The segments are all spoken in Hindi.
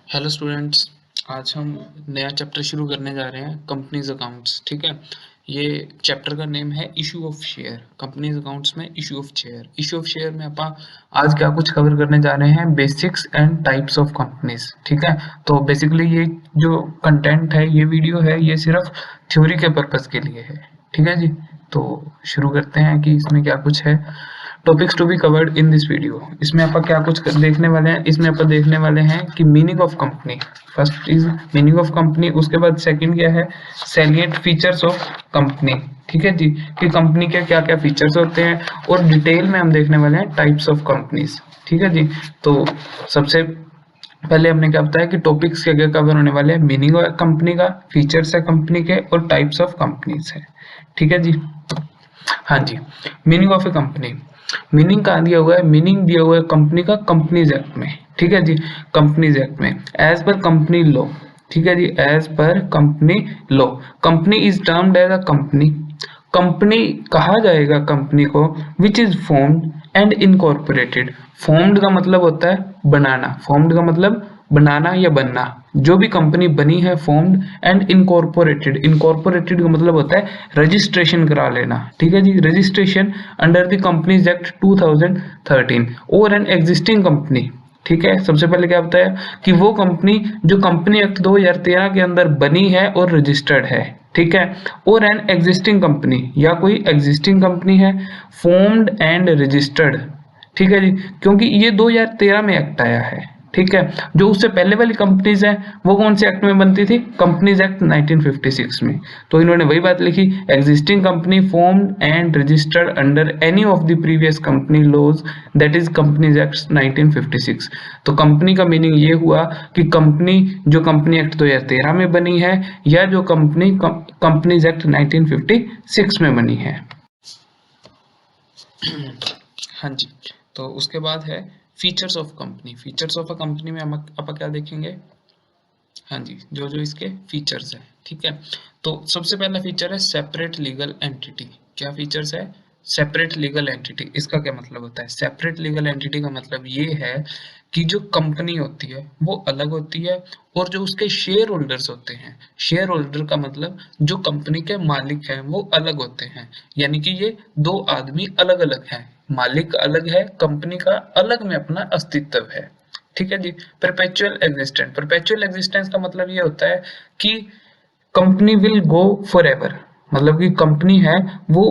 Hello students. आज हम नया चैप्टर शुरू करने जा रहे हैं कंपनीज अकाउंट्स। ठीक है, ये चैप्टर का नेम है issue of share. Companies accounts में issue of share. Issue of share में आप आज क्या कुछ कवर करने जा रहे हैं, basics and types of companies. ठीक है, तो बेसिकली ये जो कंटेंट है, ये वीडियो है, ये सिर्फ थ्योरी के पर्पस के लिए है। ठीक है जी, तो शुरू करते हैं कि इसमें क्या कुछ है। Topics to be covered in this video. इसमें आप क्या कुछ देखने वाले हैं, इसमें आप देखने वाले हैं कि meaning of company. First is meaning of company, उसके बाद सेकंड क्या है, सैलिएंट फीचर्स ऑफ कंपनी। ठीक है जी, कि कंपनी के क्या क्या फीचर्स होते हैं, और डिटेल में हम देखने वाले हैं टाइप्स ऑफ कंपनीज। ठीक है जी, तो सबसे पहले हमने क्या बताया कि टॉपिक्स क्या क्या कवर होने वाले हैं। मीनिंग ऑफ कंपनी का, फीचर्स है कंपनी के, और टाइप्स ऑफ कंपनीज है। ठीक है जी, हाँ जी। Meaning of a company, meaning कहाँ दिया हुआ है, मीनिंग दिया हुआ है कंपनी का कंपनीज एक्ट में। ठीक है जी, कंपनीज एक्ट में एज पर कंपनी लॉ। ठीक है जी, एज पर company law, company is termed as a company. Company कहा जाएगा कंपनी को which is formed and incorporated. Formed का मतलब होता है बनाना, फॉर्म्ड का मतलब बनाना या बनना। जो भी कंपनी बनी है फॉर्म्ड, एंड इनकॉर्पोरेटेड, इनकॉर्पोरेटेड का मतलब होता है रजिस्ट्रेशन करा लेना। ठीक है जी, registration under the companies act 2013 और एन एग्जिस्टिंग कंपनी। ठीक है, सबसे पहले क्या बताया कि वो कंपनी जो कंपनी एक्ट 2013 के अंदर बनी है और रजिस्टर्ड है। ठीक है, और एन एग्जिस्टिंग कंपनी, या कोई एग्जिस्टिंग कंपनी है, फॉर्म्ड एंड रजिस्टर्ड। ठीक है जी, क्योंकि ये 2013 में एक्ट आया है। ठीक है, जो उससे पहले वाली कंपनीज हैं वो कौन से एक्ट में बनती थी, कंपनीज एक्ट 1956 में। तो इन्होंने वही बात लिखी, existing company formed and registered under any of the previous company laws, that is companies act 1956। तो कंपनी का मीनिंग ये हुआ कि कंपनी जो कंपनी एक्ट 2013 में बनी है, या जो कंपनी कंपनीज एक्ट 1956 में बनी है। हाँ जी, तो उसके बाद है features of company. Features of a company में हम क्या देखेंगे, हाँ जी, जो जो इसके फीचर्स है। ठीक है, तो सबसे पहला फीचर है सेपरेट लीगल एंटिटी। क्या फीचर्स है, सेपरेट लीगल एंटिटी। इसका क्या मतलब होता है, सेपरेट लीगल एंटिटी का मतलब ये है कि जो कंपनी होती है वो अलग होती है, और जो उसके शेयर होल्डर्स होते हैं, शेयर होल्डर का मतलब जो कंपनी के मालिक हैं वो अलग होते हैं। यानी कि ये दो आदमी अलग अलग हैं, मालिक अलग है, कंपनी का अलग में अपना अस्तित्व है। ठीक है जी, परपेचुअल एग्जिस्टेंस। परपेचुअल एग्जिस्टेंस का मतलब ये होता है कि company will go for ever, मतलब कि कंपनी है वो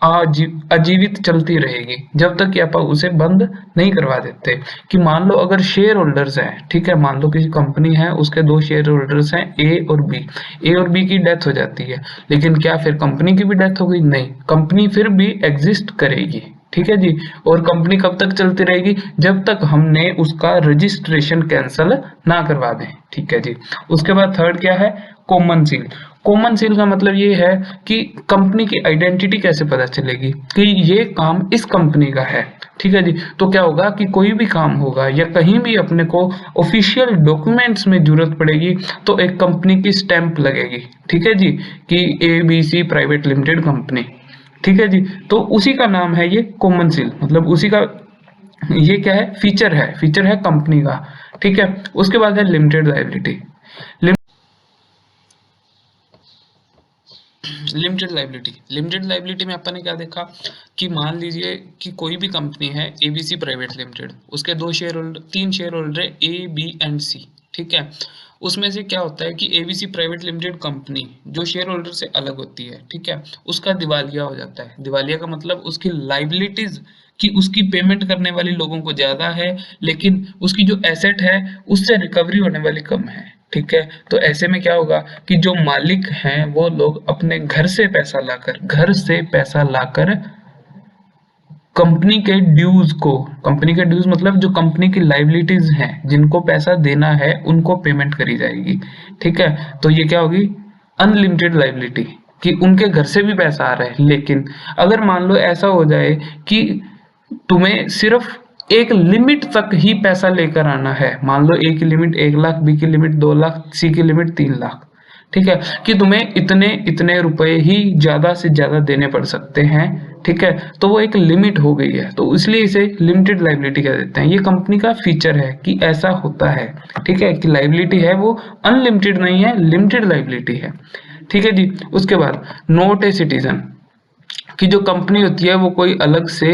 अजीवित चलती रहेगी जब तक कि आप उसे बंद नहीं करवा देते। कि मान लो अगर शेयर होल्डर्स हैं, ठीक है, मान लो किसी कंपनी है, उसके दो शेयर होल्डर्स हैं, ए और बी। ए और बी की डेथ हो जाती है, लेकिन क्या फिर कंपनी की भी डेथ हो गई, नहीं, कंपनी फिर भी एग्जिस्ट करेगी। ठीक है जी, और कंपनी कब तक चलती रहेगी, जब तक हमने उसका रजिस्ट्रेशन कैंसिल ना करवा दें। ठीक है जी, उसके बाद थर्ड क्या है, कॉमन सील। कॉमन सील का मतलब ये है कि कंपनी की आइडेंटिटी कैसे पता चलेगी कि ये काम इस कंपनी का है। ठीक है जी, तो क्या होगा कि कोई भी काम होगा या कहीं भी अपने को ऑफिशियल डॉक्यूमेंट्स में जरूरत पड़ेगी तो एक कंपनी की स्टैंप लगेगी। ठीक है जी, कि ABC प्राइवेट लिमिटेड कंपनी। ठीक है जी, तो उसी का नाम है ये कॉमन सील, मतलब उसी का ये क्या है, फीचर है कंपनी का। ठीक है, उसके बाद है लिमिटेड लायबिलिटी। लिमिटेड लाइबिलिटी में अपन ने क्या देखा कि मान लीजिए कि कोई भी कंपनी है ABC प्राइवेट लिमिटेड, उसके तीन शेयर होल्डर है, A, B एंड C। ठीक है, उसमें से क्या होता है कि ABC प्राइवेट लिमिटेड कंपनी जो शेयर होल्डर से अलग होती है, ठीक है, उसका दिवालिया हो जाता है। दिवालिया का मतलब उसकी लाइबिलिटीज, कि उसकी पेमेंट करने वाली लोगों को ज्यादा है, लेकिन उसकी जो एसेट है उससे रिकवरी होने वाली कम है। ठीक है, तो ऐसे में क्या होगा कि जो मालिक हैं वो लोग अपने घर से पैसा लाकर कंपनी के ड्यूज को, कंपनी के ड्यूज मतलब जो कंपनी की लाइबिलिटीज हैं जिनको पैसा देना है उनको पेमेंट करी जाएगी। ठीक है, तो ये क्या होगी, अनलिमिटेड लाइबिलिटी, कि उनके घर से भी पैसा आ रहा है। लेकिन अगर मान लो ऐसा हो जाए कि तुम्हें सिर्फ एक लिमिट तक ही पैसा लेकर आना है, मान लो ए की लिमिट 1 लाख, बी की लिमिट 2 लाख, सी की लिमिट 3 लाख। ठीक है, कि तुम्हें इतने इतने रुपए ही ज्यादा से ज्यादा देने पड़ सकते हैं, ठीक है, तो वो एक लिमिट हो गई है, तो इसलिए इसे लिमिटेड लाइबिलिटी कह देते हैं। ये कंपनी का फीचर है कि ऐसा होता है, ठीक है, कि लाइबिलिटी है वो अनलिमिटेड नहीं है, लिमिटेड लाइबिलिटी है, ठीक है जी। उसके बाद नॉट ए सिटीजन, कि जो कंपनी होती है वो कोई अलग से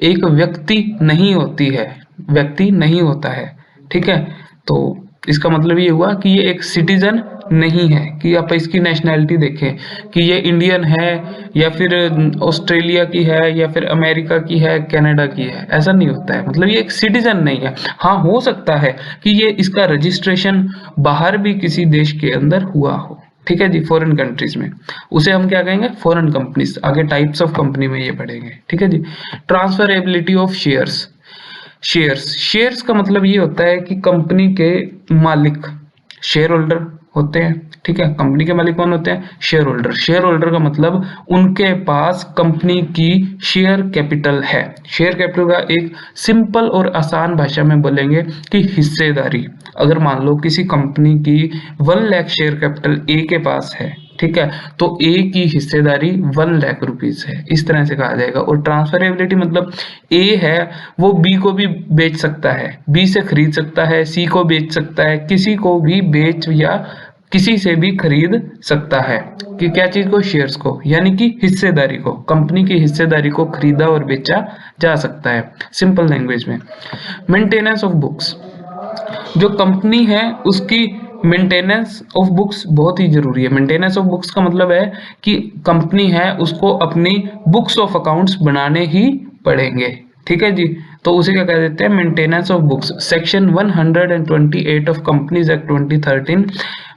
एक व्यक्ति नहीं होती है, व्यक्ति नहीं होता है, ठीक है। तो इसका मतलब ये हुआ कि ये एक सिटीजन नहीं है, कि आप इसकी नेशनैलिटी देखें कि ये इंडियन है या फिर ऑस्ट्रेलिया की है या फिर अमेरिका की है, कनाडा की है, ऐसा नहीं होता है, मतलब ये एक सिटीजन नहीं है। हाँ, हो सकता है कि ये इसका रजिस्ट्रेशन बाहर भी किसी देश के अंदर हुआ हो, ठीक है जी, फॉरेन कंट्रीज में, उसे हम क्या कहेंगे, फॉरेन कंपनीज। आगे टाइप्स ऑफ कंपनी में ये पढ़ेंगे, ठीक है जी। ट्रांसफरेबिलिटी ऑफ शेयर्स, शेयर्स का मतलब ये होता है कि कंपनी के मालिक शेयर होल्डर होते हैं, ठीक है। कंपनी के मालिक कौन होते हैं, शेयर होल्डर। शेयर होल्डर का मतलब उनके पास कंपनी की शेयर कैपिटल है। शेयर कैपिटल का एक सिंपल और आसान भाषा में बोलेंगे कि हिस्सेदारी। अगर मान लो किसी कंपनी की 1 लाख शेयर कैपिटल ए के पास है, ठीक है, तो ए की हिस्सेदारी 1 लाख रुपीज है, इस तरह से कहा जाएगा। और ट्रांसफरेबिलिटी मतलब ए है वो बी को भी बेच सकता है, बी से खरीद सकता है, सी को बेच सकता है, किसी को भी बेच या किसी से भी खरीद सकता है, कि क्या चीज को, शेयर्स को, यानी कि हिस्सेदारी को, कंपनी की हिस्सेदारी को खरीदा और बेचा जा सकता है, सिंपल लैंग्वेज में। मेंटेनेंस ऑफ बुक्स, जो कंपनी है उसकी मेंटेनेंस ऑफ बुक्स बहुत ही जरूरी है। मेंटेनेंस ऑफ बुक्स का मतलब है कि कंपनी है उसको अपनी बुक्स ऑफ अकाउंट्स बनाने ही पड़ेंगे, ठीक है जी। तो उसे क्या कह देते हैं, maintenance of books. Section 128 of companies act 2013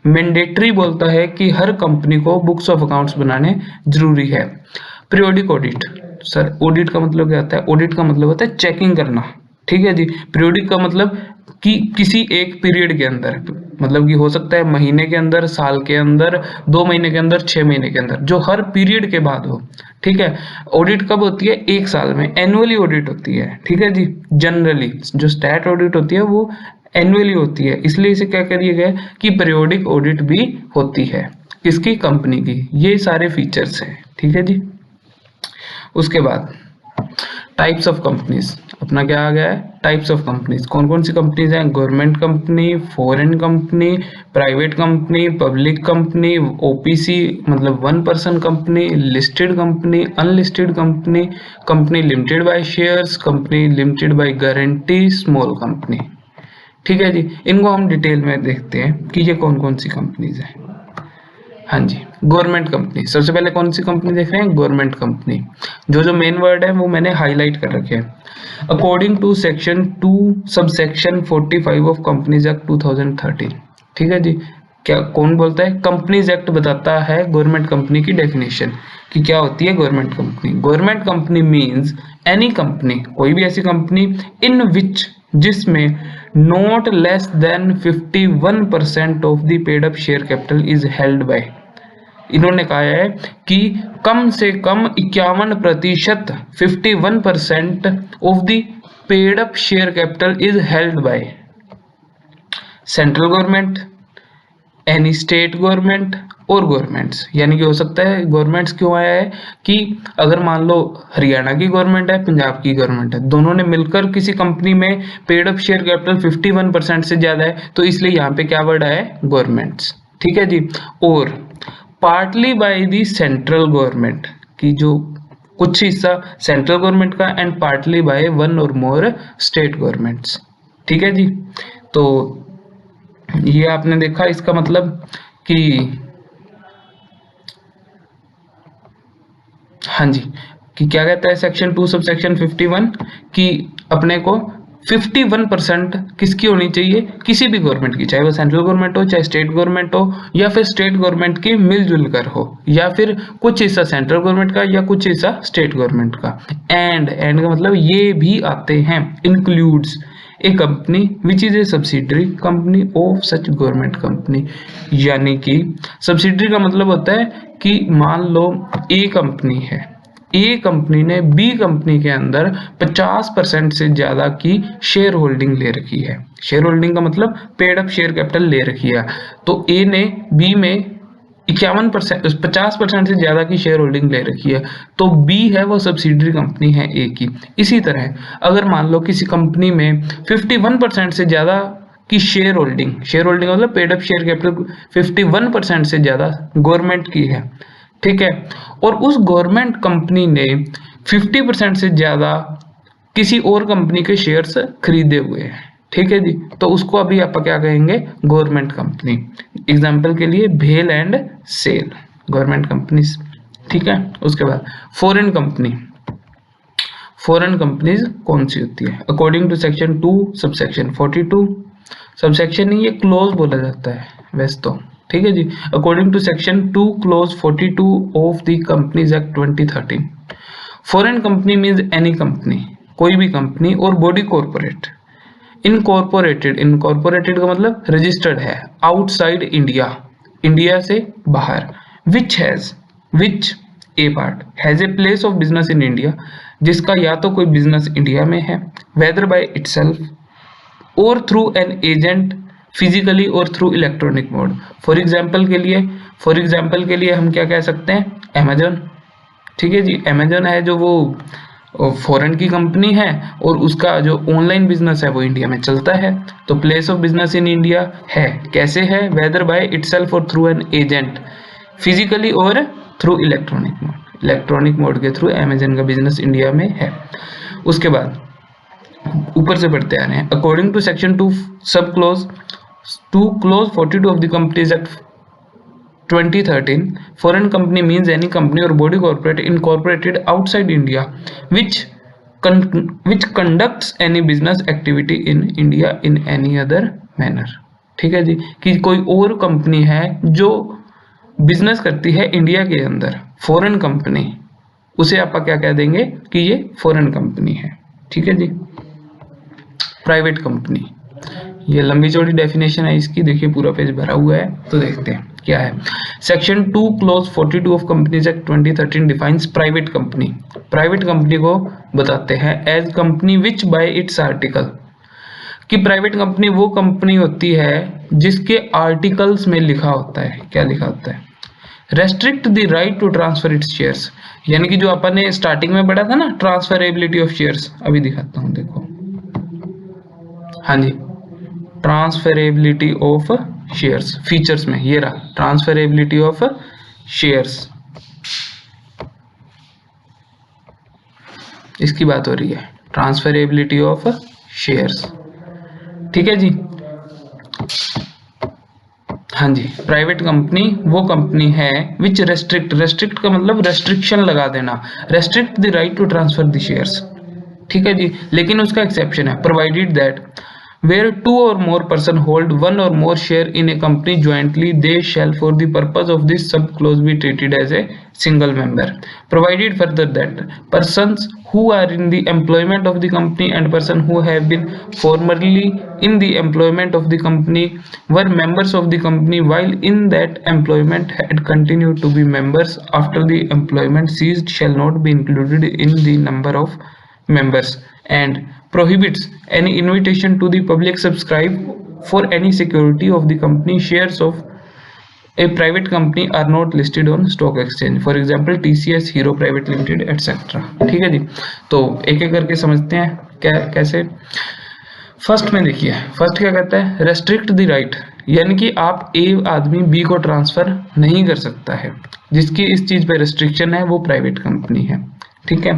mandatory बोलता है कि हर कंपनी को बुक्स ऑफ अकाउंट्स बनाने जरूरी है। पीरियोडिक ऑडिट, सर ऑडिट का मतलब क्या होता है, ऑडिट का मतलब होता है चेकिंग करना, ठीक है जी। पीरियोडिक का मतलब कि किसी एक पीरियड के अंदर, मतलब कि हो सकता है महीने के अंदर, साल के अंदर, 2 महीने के अंदर, 6 महीने के अंदर, जो हर पीरियड के बाद हो, ठीक है। ऑडिट कब होती है, 1 साल में, एनुअली ऑडिट होती है, ठीक है जी। जनरली जो स्टैट ऑडिट होती है वो एनुअली होती है, इसलिए इसे क्या कह दिया गया कि पीरियोडिक ऑडिट भी होती है, किसकी, कंपनी की। ये सारे फीचर्स हैं, ठीक है जी। उसके बाद टाइप्स ऑफ कंपनीज, अपना क्या आ गया है, टाइप्स ऑफ कंपनीज। कौन कौन सी कंपनीज हैं, government company, foreign company, private company, public company, OPC मतलब 1 person company, listed company, unlisted company, company limited by shares, company limited by guarantee, small company, ठीक है जी। इनको हम डिटेल में देखते हैं कि ये कौन कौन सी कंपनीज हैं। हाँ जी, गवर्नमेंट कंपनी, सबसे पहले कौन सी कंपनी देख रहे हैं, गवर्नमेंट कंपनी। जो जो मेन वर्ड है वो मैंने हाईलाइट कर रखे हैं। According to section 2 subsection 45 of companies act 2013, ठीक है जी। क्या कौन बोलता है, कंपनीज एक्ट बताता है गवर्नमेंट कंपनी की डेफिनेशन कि क्या होती है government company. Government company means any company, कोई भी ऐसी कंपनी, इन विच, जिसमें not less than 51% of the paid up share capital is held by, इन्होंने कहा है कि कम से कम 51%, 51% of the paid up share capital is held by central government, any state government और गवर्नमेंट्स। यानी कि हो सकता है गवर्नमेंट्स क्यों आया है कि अगर मान लो हरियाणा की गवर्नमेंट है, पंजाब की गवर्नमेंट है, दोनों ने मिलकर किसी कंपनी में पेड अप शेयर कैपिटल 51% से ज्यादा है, तो इसलिए यहाँ पे क्या वर्ड आया है, गवर्नमेंट्स, ठीक है जी। और partly by the central government, की जो कुछ हिस्सा सेंट्रल गवर्नमेंट का, एंड पार्टली बाय 1 और मोर स्टेट गवर्नमेंट्स, ठीक है जी। तो ये आपने देखा, इसका मतलब कि हाँ जी, कि क्या कहता है सेक्शन 2 सब सेक्शन 51 कि अपने को 51% किसकी होनी चाहिए, किसी भी गवर्नमेंट की, चाहे वो सेंट्रल गवर्नमेंट हो, चाहे स्टेट गवर्नमेंट हो, या फिर स्टेट गवर्नमेंट की मिलजुल कर हो, या फिर कुछ हिस्सा सेंट्रल गवर्नमेंट का या कुछ हिस्सा स्टेट गवर्नमेंट का। एंड का मतलब ये भी आते हैं, includes A company which is a subsidiary company of such government company. यानी कि सब्सिडरी का मतलब होता है कि मान लो ए कंपनी है, ए कंपनी ने बी कंपनी के अंदर 50% से ज्यादा की शेयर होल्डिंग ले रखी है। शेयर होल्डिंग का मतलब पेड अप शेयर कैपिटल ले रखी है। तो ए ने बी में 51% 50% से ज्यादा की शेयर होल्डिंग ले रखी है, तो बी है वो सब्सिडरी कंपनी है ए की। इसी तरह अगर मान लो किसी कंपनी में 51% से ज्यादा की शेयर होल्डिंग मतलब पेड अप शेयर कैपिटल 51% से ज्यादा गवर्नमेंट की है, ठीक है, और उस गवर्नमेंट कंपनी ने 50% से ज्यादा किसी और कंपनी के शेयर्स खरीदे हुए हैं, ठीक है जी, तो उसको अभी आप क्या कहेंगे, गवर्नमेंट कंपनी। एग्जाम्पल के लिए भेल एंड सेल, गवर्नमेंट कंपनीज, ठीक है। उसके बाद फॉरेन कंपनीज कौन सी होती है, according to section 2 subsection 42, subsection नहीं ये क्लोज बोला जाता है वैसे तो, ठीक है जी, according to section 2 clause 42 of the companies act 2013, foreign company means any company, कोई भी कंपनी, और बॉडी कॉर्पोरेट, इनकॉर्पोरेटेड का मतलब रजिस्टर्ड है आउटसाइड इंडिया, इंडिया से बाहर, which a part has a place of business in India, जिसका या तो कोई बिजनेस इंडिया में है, वेदर बाय इटसेल्फ और थ्रू एन एजेंट फिजिकली और through electronic mode. For example के लिए हम क्या कह सकते हैं, अमेजन, ठीक है जी, अमेजन है जो वो फॉरेन की कंपनी है और उसका जो ऑनलाइन बिजनेस है वो इंडिया में चलता है, तो place of business in India है, कैसे है, वेदर बाय इटसेल्फ और थ्रू एन एजेंट, फिजिकली और थ्रू इलेक्ट्रॉनिक मोड के थ्रू अमेजन का बिजनेस इंडिया में है। उसके बाद ऊपर से पढ़ते आ रहे हैं, अकॉर्डिंग टू सेक्शन 2 सब close 42 of the companies act 2013, foreign company means any company or body corporate incorporated outside India which conducts any business activity in India in any other manner, ठीक है जी, कि कोई और कंपनी है जो बिजनेस करती है इंडिया के अंदर, फॉरेन कंपनी, उसे आप क्या कह देंगे कि ये फॉरेन कंपनी है, ठीक है जी। प्राइवेट कंपनी, ये लंबी चौड़ी डेफिनेशन है इसकी, देखिए पूरा पेज भरा हुआ है, तो देखते हैं क्या है। Section 2 clause 42 of companies act 2013 defines private company, private company को बताते हैं as company which by its article, कि प्राइवेट कंपनी वो कंपनी होती है जिसके आर्टिकल्स में लिखा होता है, क्या लिखा होता है, restrict the right to transfer its shares, यानी कि जो अपन ने स्टार्टिंग में पढ़ा था ना ट्रांसफरेबिलिटी ऑफ शेयर्स, अभी दिखाता हूं, देखो, हाँ जी, ट्रांसफरेबिलिटी ऑफ शेयर्स फीचर्स में ये रहा, ट्रांसफरेबिलिटी ऑफ शेयर्स, इसकी बात हो रही है, ट्रांसफरेबिलिटी ऑफ शेयर्स, ठीक है जी। हाँ जी, प्राइवेट कंपनी वो कंपनी है विच रेस्ट्रिक्ट का मतलब रेस्ट्रिक्शन लगा देना, restrict the right to transfer the shares, ठीक है जी, लेकिन उसका एक्सेप्शन है, provided that where 2 or more person hold 1 or more share in a company jointly, they shall for the purpose of this sub clause be treated as a single member, provided further that persons who are in the employment of the company and person who have been formerly in the employment of the company were members of the company while in that employment had continued to be members after the employment ceased shall not be included in the number of members, and prohibits any invitation to the public subscribe for any security of the company shares of a private company are not listed on stock exchange, for example TCS, Hero Private Limited etc, ठीक है जी। तो एक एक करके समझते हैं क्या कैसे। फर्स्ट में देखिए, फर्स्ट क्या कहता है, रेस्ट्रिक्ट द राइट, यानी कि आप ए आदमी बी को ट्रांसफर नहीं कर सकता है, जिसकी इस चीज पे रेस्ट्रिक्शन है वो प्राइवेट कंपनी है, ठीक है।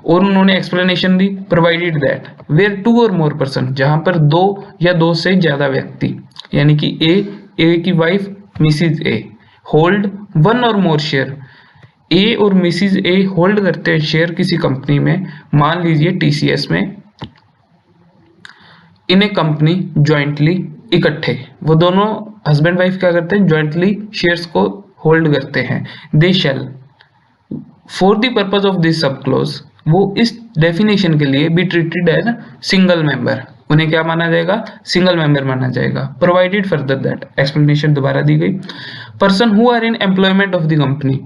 और उन्होंने एक्सप्लेनेशन दी, प्रोवाइडेड दैट वेयर 2 और मोर पर्सन, जहां पर 2 या 2 से ज्यादा व्यक्ति, यानी कि ए की वाइफ मिसिज ए होल्ड 1 और मोर शेयर, ए और मिसिज ए होल्ड करते हैं शेयर किसी कंपनी में, मान लीजिए टीसीएस में, इन ए कंपनी ज्वाइंटली, इकट्ठे, वो दोनों हस्बैंड वाइफ क्या करते हैं, ज्वाइंटली शेयर्स को होल्ड करते हैं, they shall for the purpose of this sub clause, वो इस डेफिनेशन के लिए be treated as single member, उन्हें क्या माना जाएगा, सिंगल मेंबर माना जाएगा, प्रोवाइडेड फर्दर दैट, एक्सप्लेनेशन दोबारा दी गई, person who are in employment of the company,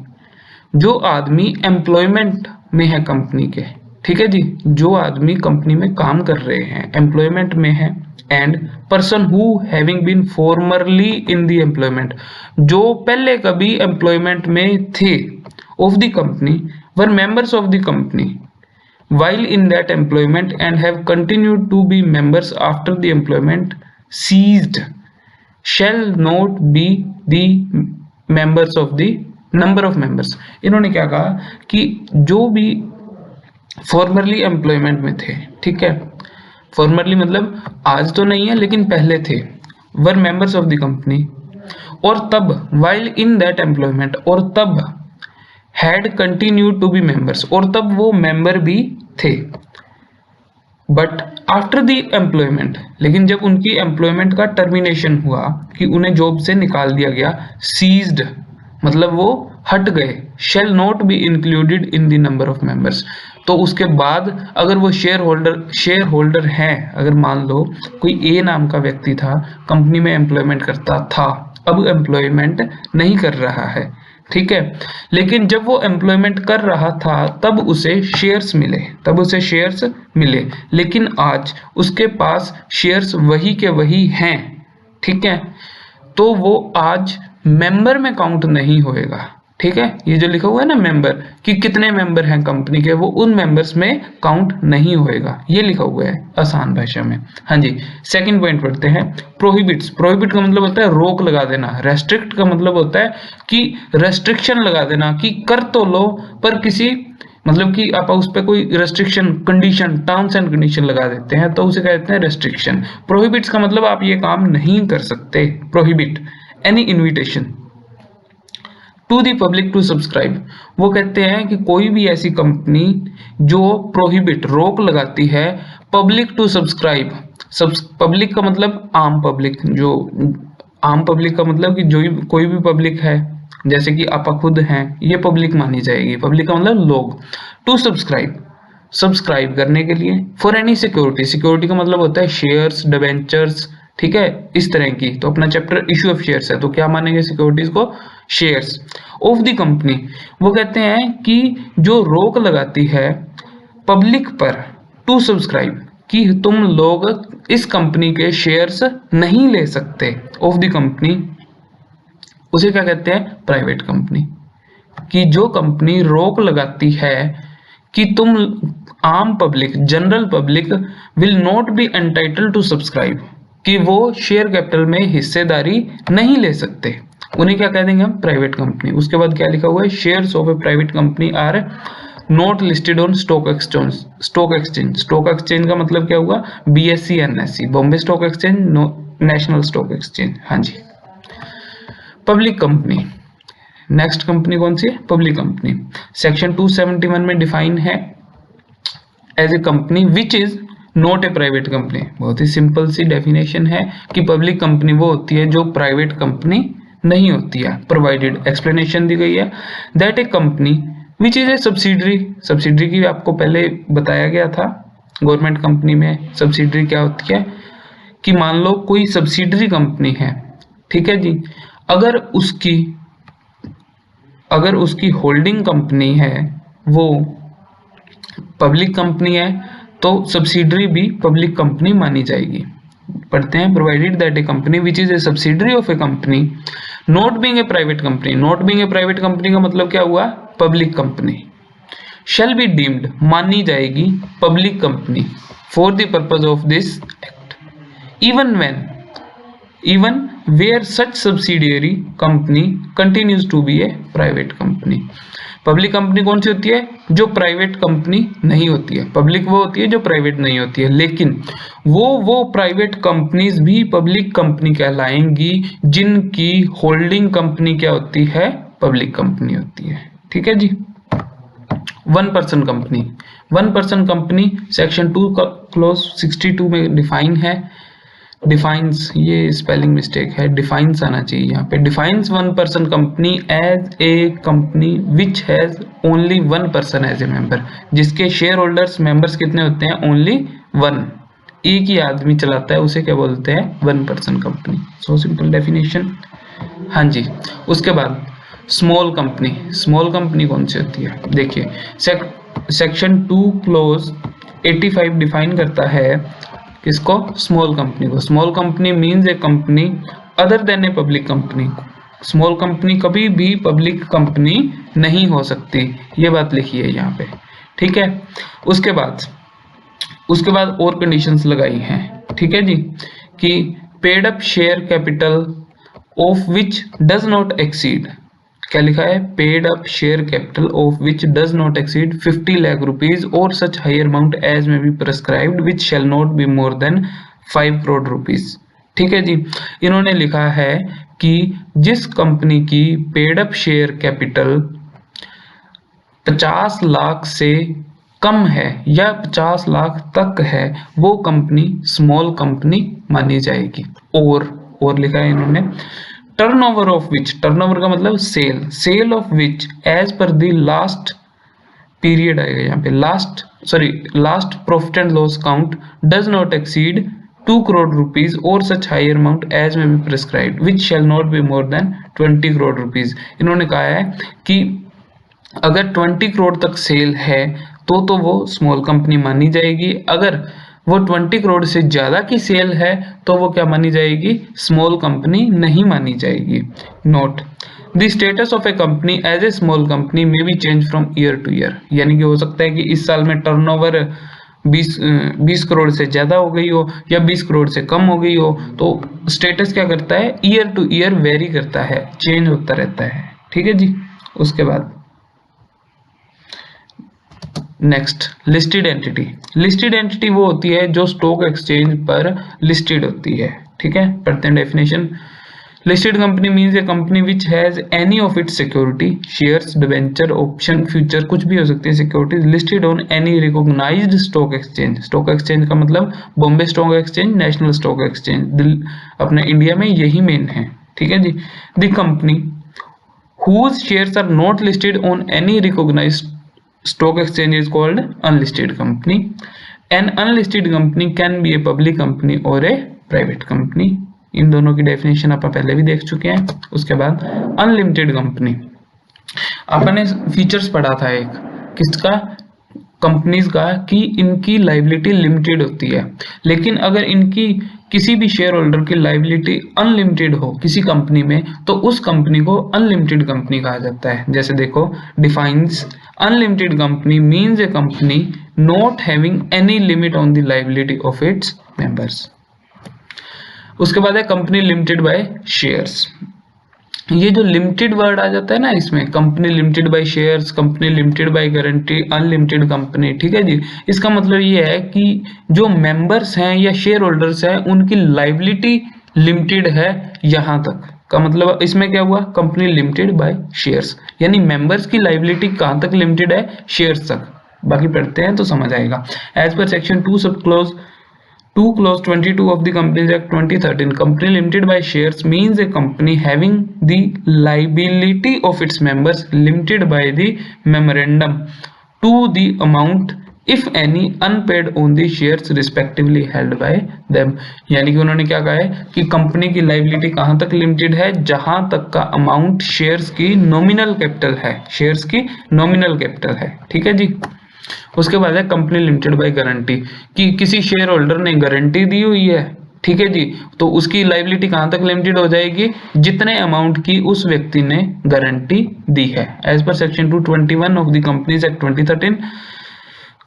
जो आदमी एम्प्लॉयमेंट में है कंपनी के, ठीक है जी, जो आदमी कंपनी में काम कर रहे हैं, एम्प्लॉयमेंट में है, and person who having been formerly in the employment, जो पहले कभी एम्प्लॉयमेंट में थे, of the company were members of the company while in that employment and have continued to be members after the employment ceased shall not be the members of the number of members। इन्होंने क्या कहा कि जो भी फॉर्मरली एम्प्लॉयमेंट में थे, ठीक है, फॉर्मरली मतलब आज तो नहीं है लेकिन पहले थे, वर मेंबर्स ऑफ द कंपनी, और तब while in that employment, और तब had continued to be members, और तब वो मेंबर भी थे, बट आफ्टर द एम्प्लॉयमेंट, लेकिन जब उनकी एम्प्लॉयमेंट का टर्मिनेशन हुआ कि उन्हें जॉब से निकाल दिया गया, सीज्ड मतलब वो हट गए, shall not be included in the number of members, तो उसके बाद अगर वो शेयर होल्डर है, अगर मान लो कोई ए नाम का व्यक्ति था, कंपनी में एम्प्लॉयमेंट करता था, अब एम्प्लॉयमेंट नहीं कर रहा है, ठीक है, लेकिन जब वो एम्प्लॉयमेंट कर रहा था तब उसे शेयर्स मिले, लेकिन आज उसके पास शेयर्स वही के वही हैं, ठीक है, तो वो आज मेंबर में काउंट नहीं होएगा, ठीक है, ये जो लिखा हुआ है ना मेंबर, कि कितने मेंबर हैं कंपनी के, वो उन मेंबर्स में काउंट नहीं होएगा, ये लिखा हुआ है आसान भाषा में। हाँ जी, सेकंड पॉइंट पढ़ते हैं, प्रोहिबिट्स। प्रोहिबिट का मतलब होता है रोक लगा देना, रेस्ट्रिक्ट का मतलब होता है कि रेस्ट्रिक्शन लगा देना, कि कर तो लो पर किसी मतलब कि आप उस पर कोई restriction, condition, terms and condition लगा देते हैं, तो उसे कहते हैं रेस्ट्रिक्शन। प्रोहिबिट्स का मतलब आप ये काम नहीं कर सकते, prohibit any invitation to the public to subscribe. वो कहते हैं कि कोई भी ऐसी कंपनी जो प्रोहिबिट रोक लगाती है पब्लिक टू सब्सक्राइब, पब्लिक का मतलब आम पब्लिक, जो आम पब्लिक का मतलब कि जो कोई भी पब्लिक है, जैसे कि आप खुद हैं, ये पब्लिक मानी जाएगी, पब्लिक का मतलब लोग, टू सब्सक्राइब करने के लिए, फॉर एनी सिक्योरिटी, सिक्योरिटी का मतलब होता है शेयर्स, डिबेंचर्स, ठीक है, इस तरह की। तो अपना चैप्टर इशू ऑफ शेयर्स है, तो क्या मानेंगे सिक्योरिटीज को, शेयर्स ऑफ द कंपनी। वो कहते हैं कि जो रोक लगाती है पब्लिक पर टू सब्सक्राइब, कि तुम लोग इस कंपनी के शेयर्स नहीं ले सकते, ऑफ द कंपनी, उसे क्या कहते हैं, प्राइवेट कंपनी। कि जो कंपनी रोक लगाती है कि तुम आम public, general public will not be entitled to subscribe, कि वो शेयर कैपिटल में हिस्सेदारी नहीं ले सकते, उन्हें क्या कह देंगे हम, प्राइवेट कंपनी। उसके बाद क्या लिखा हुआ है, shares of a private company are not listed on stock exchange का मतलब क्या हुआ, BSE NSE, Bombay stock exchange, national stock exchange. हाँ जी, पब्लिक कंपनी, नेक्स्ट कंपनी कौन सी है, पब्लिक कंपनी। सेक्शन 271 में डिफाइन है as a company which is not a private company. बहुत ही सिंपल सी डेफिनेशन है कि पब्लिक कंपनी वो होती है जो प्राइवेट कंपनी नहीं होती है। प्रोवाइडेड एक्सप्लेनेशन दी गई है, that a company which is a subsidiary की आपको पहले बताया गया था, गवर्नमेंट कंपनी में सब्सिडरी क्या होती है, कि मान लो कोई सब्सिडरी कंपनी है, ठीक है जी, अगर उसकी होल्डिंग कंपनी है वो पब्लिक कंपनी है, तो सब्सिडरी भी पब्लिक कंपनी मानी जाएगी। पढ़ते हैं, provided that a company which is a subsidiary of a company not being a private company, not being a private company का मतलब क्या हुआ, public company, shall be deemed मानी जाएगी public company for the purpose of this act, even where such subsidiary company continues to be a private company. Public company कौन सी होती है, जो प्राइवेट कंपनी नहीं होती है, पब्लिक वो होती है जो प्राइवेट नहीं होती है, लेकिन वो प्राइवेट कंपनीज भी पब्लिक कंपनी कहलाएंगी जिनकी होल्डिंग कंपनी क्या होती है, पब्लिक कंपनी होती है, ठीक है जी। वन पर्सन कंपनी सेक्शन 2 का क्लॉज 62 में डिफाइन है, डिफाइंस, ये स्पेलिंग मिस्टेक है, डिफाइंस आना चाहिए यहाँ पे, defines one person company as a company which has only one person as a member, जिसके शेयर होल्डर्स मेंबर्स कितने होते हैं, ओनली वन, एक ही आदमी चलाता है, उसे क्या बोलते हैं, one person company. So simple definition. हाँ जी, उसके बाद स्मॉल कंपनी कौन सी होती है, देखिए सेक्शन 2 क्लोज 85 डिफाइन करता है किसको? स्मॉल कंपनी को। Small company means A company other than a public company. Small company कभी भी पब्लिक कंपनी नहीं हो सकती, ये बात लिखी है यहाँ पे, ठीक है। उसके बाद और कंडीशंस लगाई हैं, ठीक है जी, कि paid up share capital of which does not exceed, क्या लिखा है? Paid up share capital of which does not exceed 50 lakh rupees और such higher amount as may B prescribed which shall not be more then 5 crore rupees, ठीक है जी। इन्होंने लिखा है कि जिस कंपनी की paid up share capital 50 lakh से कम है या 50 लाख तक है, वो कंपनी स्मॉल कंपनी मानी जाएगी। और लिखा है इन्होंने, टर्नओवर ऑफ विच, टर्नओवर का मतलब sale of which as per the last period आएगा यहाँ पे, last profit and loss count does not exceed 2 crore rupees और such higher amount as may be prescribed which shall not be more than 20 crore rupees. इन्होंने कहा है कि अगर 20 करोड़ तक सेल है तो वो स्मॉल कंपनी मानी जाएगी, अगर वो 20 करोड़ से ज्यादा की सेल है तो वो क्या मानी जाएगी? स्मॉल कंपनी नहीं मानी जाएगी। Note, the status of a company as a small company may be change from year to year, यानी कि हो सकता है कि इस साल में टर्नओवर 20 करोड़ से ज्यादा हो गई हो या 20 करोड़ से कम हो गई हो, तो स्टेटस क्या करता है? ईयर टू ईयर वेरी करता है, चेंज होता रहता है, ठीक है जी। उसके बाद next, listed entity. Listed entity वो होती है जो स्टॉक एक्सचेंज पर लिस्टेड होती है, ठीक है। पढ़ते हैं definition. Listed company means a company which has any of its security, shares, debenture, option, future, कुछ भी हो सकती है securities, listed on any recognised stock exchange. Stock exchange का मतलब Bombay stock exchange, national stock exchange, अपने इंडिया में यही मेन है, ठीक है जी। The company whose shares are not listed on any recognized stock exchange is called unlisted company. An unlisted company can be a public company or a private company. इन दोनों की डेफिनेशन अपन पहले भी देख चुके हैं। उसके बाद अनलिमिटेड कंपनी, आपने फीचर्स पढ़ा था एक किसका? कंपनीज का, कि इनकी लाइबिलिटी लिमिटेड होती है, लेकिन अगर इनकी किसी भी शेयर होल्डर की लाइबिलिटी अनलिमिटेड हो किसी कंपनी में तो उस कंपनी को अनलिमिटेड कंपनी कहा जाता है। जैसे देखो, defines unlimited company means a company not having any limit on the liability of its members. उसके बाद है कंपनी लिमिटेड बाय शेयर्स। ये जो लिमिटेड वर्ड आ जाता है ना इसमें, company limited by shares, company limited by guarantee, unlimited company, ठीक है जी। इसका मतलब ये है कि जो मेंबर्स हैं या शेयर होल्डर्स हैं उनकी लाइबिलिटी लिमिटेड है, यहां तक का मतलब इसमें क्या हुआ? कंपनी लिमिटेड बाय शेयर्स, यानी मेंबर्स की लाइबिलिटी कहां तक लिमिटेड है? शेयर्स तक। बाकी पढ़ते हैं तो समझ आएगा। एज पर सेक्शन 2 सब close 2 clause 22 of the Companies Act 2013, company limited by shares means a company having the liability of its members limited by the memorandum to the amount if any unpaid on the shares respectively held by them। यानी कि उन्होंने क्या कहा है कि कंपनी की लाइबिलिटी कहां तक लिमिटेड है? जहां तक का अमाउंट शेयर्स की नॉमिनल कैपिटल है, शेयर्स की नॉमिनल कैपिटल है, ठीक है जी। उसके बाद है कंपनी लिमिटेड बाय गारंटी, कि किसी शेयर होल्डर ने गारंटी दी हुई है, ठीक है जी, तो उसकी लाइबिलिटी कहां तक लिमिटेड हो जाएगी? जितने अमाउंट की उस व्यक्ति ने गारंटी दी है। एज पर section 221 of the companies act 2013,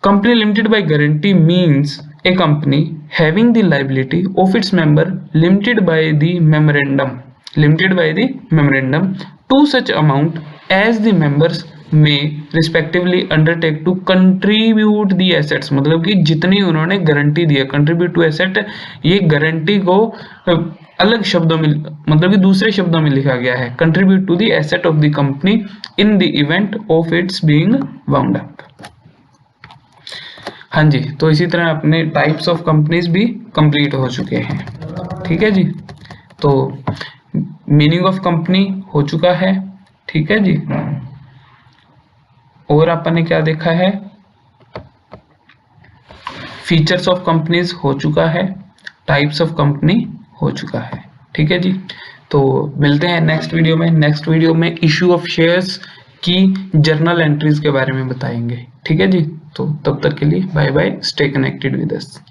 company limited by guarantee means a company having the liability of its member limited by the memorandum to such amount as the members may respectively undertake to contribute the assets, मतलब कि जितनी उन्होंने गारंटी दी है, कंट्रीब्यूट टू एसेट, ये गारंटी को अलग शब्दों में मतलब कि दूसरे शब्दों में लिखा गया है, contribute to the asset of the company in the event of its being wound up. हाँ जी, तो इसी तरह अपने टाइप्स ऑफ कंपनीज भी कंप्लीट हो चुके हैं, ठीक है जी। तो मीनिंग ऑफ कंपनी हो चुका है, ठीक है जी। और अपन ने क्या देखा है? फीचर्स ऑफ कंपनीज हो चुका है, टाइप्स ऑफ कंपनी हो चुका है, ठीक है जी। तो मिलते हैं नेक्स्ट वीडियो में। नेक्स्ट वीडियो में इशू ऑफ शेयर्स की जर्नल एंट्रीज के बारे में बताएंगे, ठीक है जी। तो तब तक के लिए bye bye, stay connected with us.